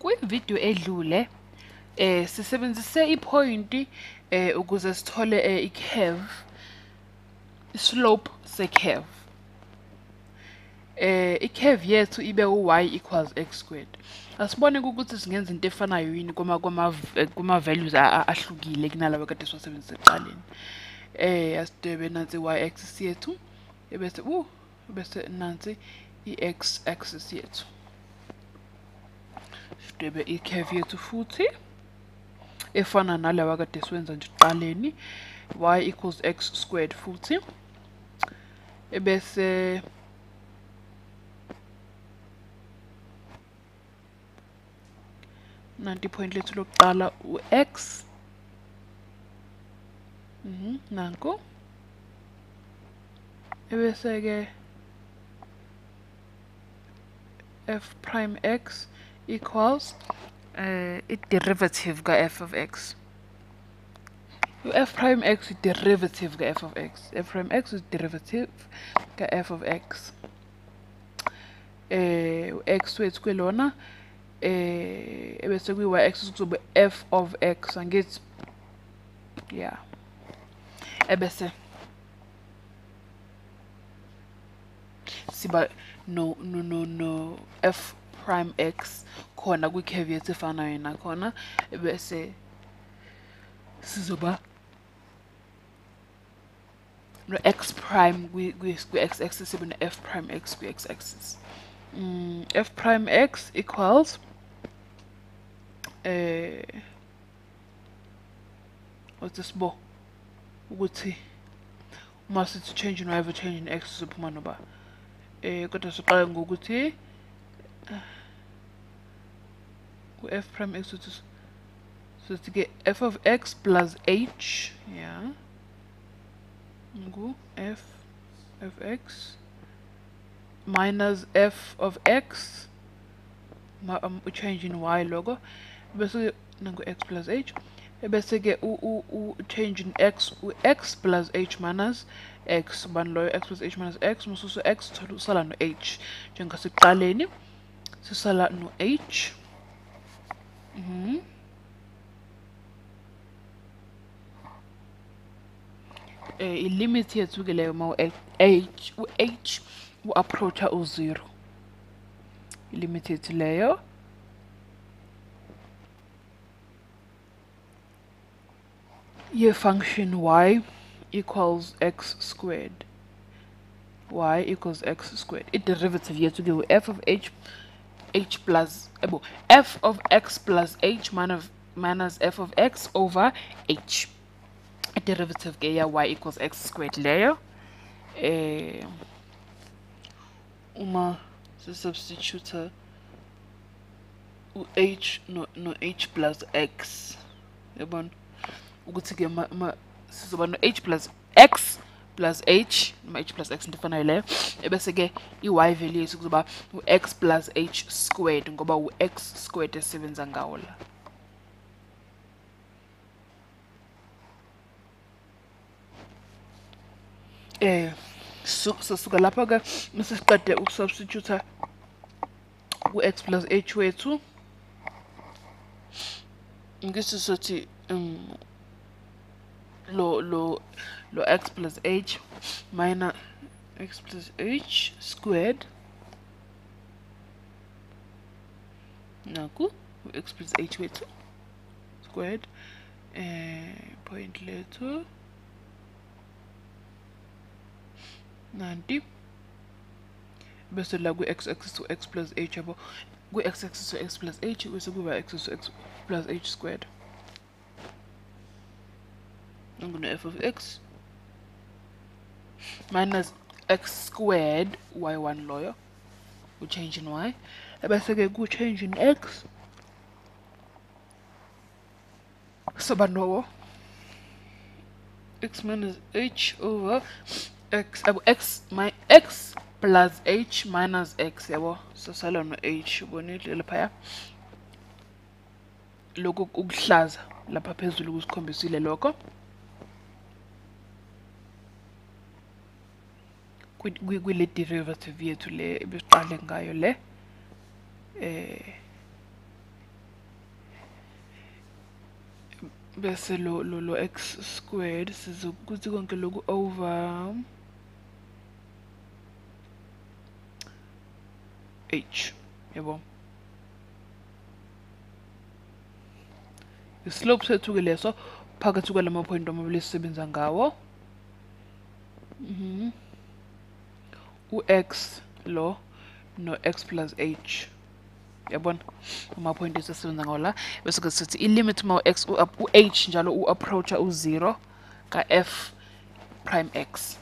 Kwi-video edlule sisebenzise ipoint ukuze sithole i-curve, slope se-curve. I-curve yethu ibe y equals x squared. Asibone ukuthi singenza into efanayo yini kuma-values ahlukile kunalawa kade siwasebenzise ekuqaleni. Asidwebe nansi y-axis yethu, bese nansi i-x axis yethu. Sidwebe i-curve yethu futhi efana nalawa kade siwenza nje ekuqaleni, y equals x squared futhi. Bese nanti point lethu lokuqala u-x. Nanku. Bese ke f prime x equals i-derivative ka-f of x. F prime x i-derivative ka-f of x. F prime x is derivative ka-f of x. U-x wethu kwelona bese kwi-y axis kuzobe f of x, angithi? Yeah. Bese siba no f prime x khona kwi-curve yethu efanayo nakhona, bese sizoba no x prime kwi-x axis, sibe no f prime x kwi-x axis. F prime x equals what's this bo? Ukuthi uma sithi change in y over change in x sizophuma noba kodwa siqala ngokuthi ku-f prime x sithi ke f of x plus h, yeah, ngu f of x minus f of x change in y logo, bese nangu x plus h, bese ke change in x x plus h minus x, bani loyo x plus h minus x, mususu x sala no h, njengasekuqaleni sisala no h. I-limit yethu ke leyo ma h u-approacha u-0. I-limit yethu leyo ye-function y equals x squared. Y equals x squared. I-derivative yethu ke u-f of h plus f of x plus h minus f of x over h. I-derivative ke ya y equals x squared leyo. Uma si-substitute u-h no h plus x, yabona ukuthi ke sizoba no h plus x plus h, noma h plus x into efanayo leyo, bese ke i-y value yethu kuzoba u-x plus h squared ngoba u-x squared esebenza ngawo la. Sosuka lapho ke mase siqede ukusubstitute ku-x plus h wethu, ngithi sothi lo x plus h minus x plus h squared naku x plus h wethu squared point lethu nanti bese la ku-x axis to x plus h yabo, ku-x axis to x plus h bese kuba x to x plus h squared. I'm going to f of x minus x squared y1 loyo, we change in y, bese ke ku change in x soba no x minus h over x, my x plus h minus x, yabo, so sala no h, ubonile lapha lokho ukuhlaza lapha phezulu kusikhombisile lokho. Kwile derivative yethu le ebesiqale ngayo le bese lo x squared sizokuthi konke loku over h, yabo. Islope sethu ke leso phakathi kwalama point amabili sisebenza ngawo. U-x lo no x plus h, yabona ama-point esisebenza ngawo la, bese ke sithi i-limit ma u-x u-h njalo u-approacha u-0 ka-f prime x.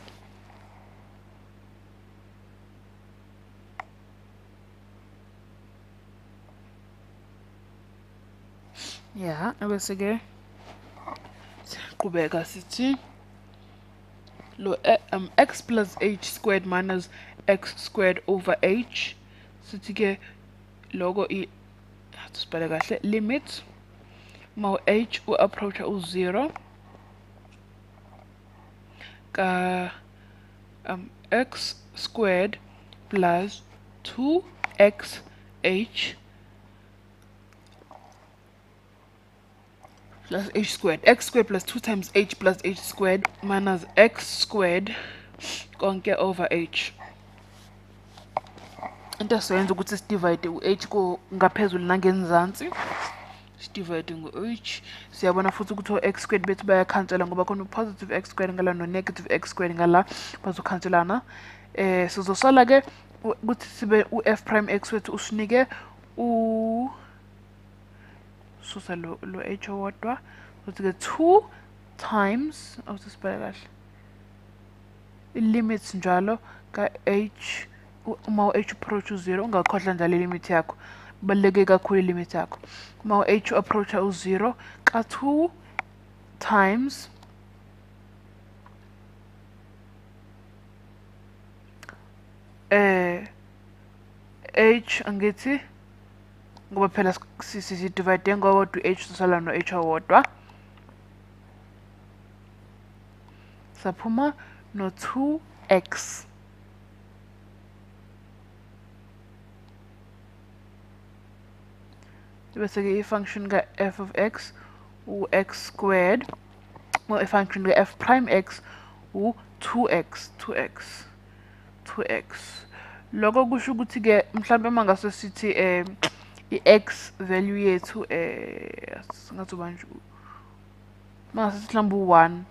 Ya, bese ke qhubeka sithi lo x plus h squared minus x squared over h, sithi ke loko sibhale kahle, limit ma u-h u-approacha u-0 ka x squared plus 2xh plus h squared. X squared plus 2 times h plus h squared minus x squared konke over h. Into esiyenza ukuthi sidivide u-h ngaphezulu nangenzansi. Sidivide ngo-h. Siyabona futhi ukuthi x squared bethu bayakhansela ngoba khona u-positive x squared ngala no-negative x squared ngala bazokhanselana. Sizosala ke ukuthi sibe u-f prime x wethu usinike susa lo h owodwa, ukuthi ke 2 times awusibhale kahle i-limits njalo ka h uma u-h approach u-0, ungakhohlwa njalo i-limit yakho, baluleke kakhulu i-limit yakho. Uma u-h approach u-0 ka 2 times h angithi ngoba phela si-divide ngowodwa u-h sisala no-h owodwa, saphuma no-2x bese ke i-function ka-f of x u-x squared, well i-function ka-f prime x u-2x. Lokho kusho ukuthi ke mhlawumbe mangase sithi i-x value yethu singathi manje mangase sithi mhlawumbe u-1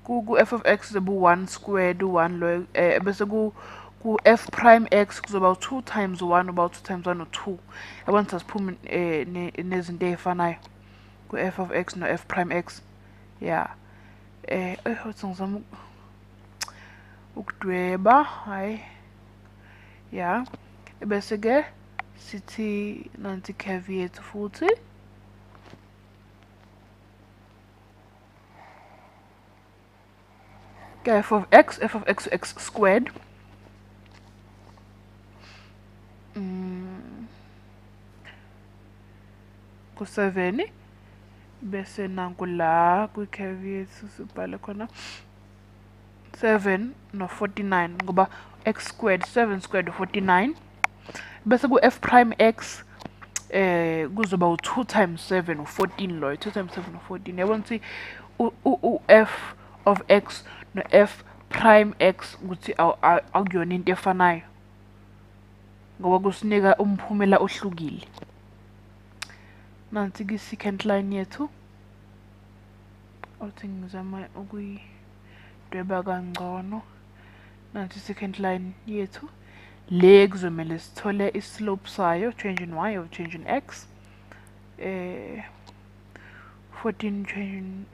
ku-f of x kuzoba u-1 squared, u-1 lo bese ku-f prime x kuzoba u-2 times 1 uba u-2 times 1 u-2. Yabona sasiphume nezinto ey'fanayo ku-f of x no-f prime x. Ya uthi ngizama ukudweba, hayi ya, bese ke sithi nansi curve yethu futhi ke f of x x squared ku-7 bese nanku la kwi-curve yethu sibhale khona 7 no 49 ngoba x squared 7 squared 49 bese ku-f prime x kuzoba u-2 times 7 u-14 loyo, 2 times 7 u-14. Yabona ukuthi u-f of x no-f prime x ukuthi akuyona into efanayo ngoba kusinika umphumela ohlukile. Nansi ki-second line yethu uthi ngizama ukuyidweba kangcono. Nansi second line yethu le kuzomele sithole islope sayo, change in y or change in x, 14 change in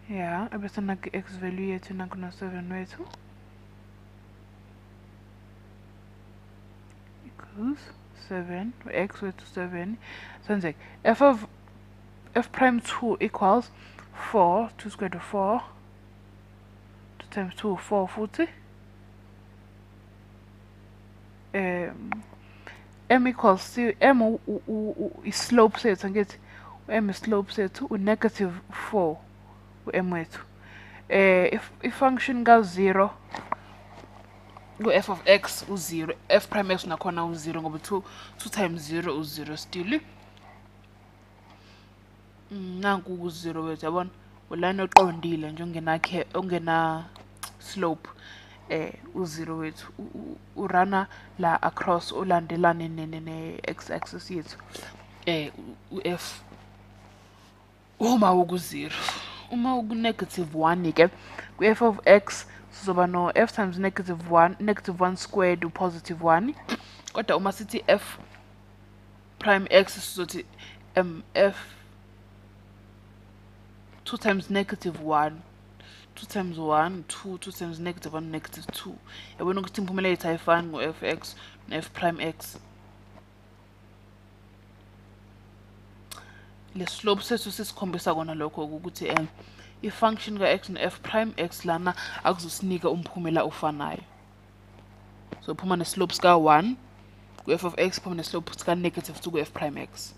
ya, bese nanku x value yethu nanku no 7 wethu equals 7, x wethu 7 senze f prime 2 equals 4, 2 squared of 4, 2 times 2 4 futhi m equals c, m islope sethu angithi m islope sethu u-negative 4 u-m wethu. If i-function ka-0 ku-f of x u-0, f prime x nakhona u-0 ngoba 2 times 0 u-0 still. Nanku ku-0 wethu yabona ulana oqondile nje ongena slope u-0 wethu urana la across ulandelane ne-x axis yethu u-f uma uku-0. Uma uku-negative 1 ke ku-f of x sizoba no f times -1 squared u-positive 1, kodwa uma sithi f prime x sizothi f 2 times -1, 2 times 1 2, 2 times -1 -2. Yabona ukuthi imphumela yethu ayifani ngo-f x no-f prime x. Le slope sethu sisikhombisa kona lokho ukuthi i-function ka-x no-f prime x lana akuzosinika umphumela ofanayo. So phuma ne-slopes ka-1 ku-f of x, phuma ne-slopes ka-2 ku-f prime x.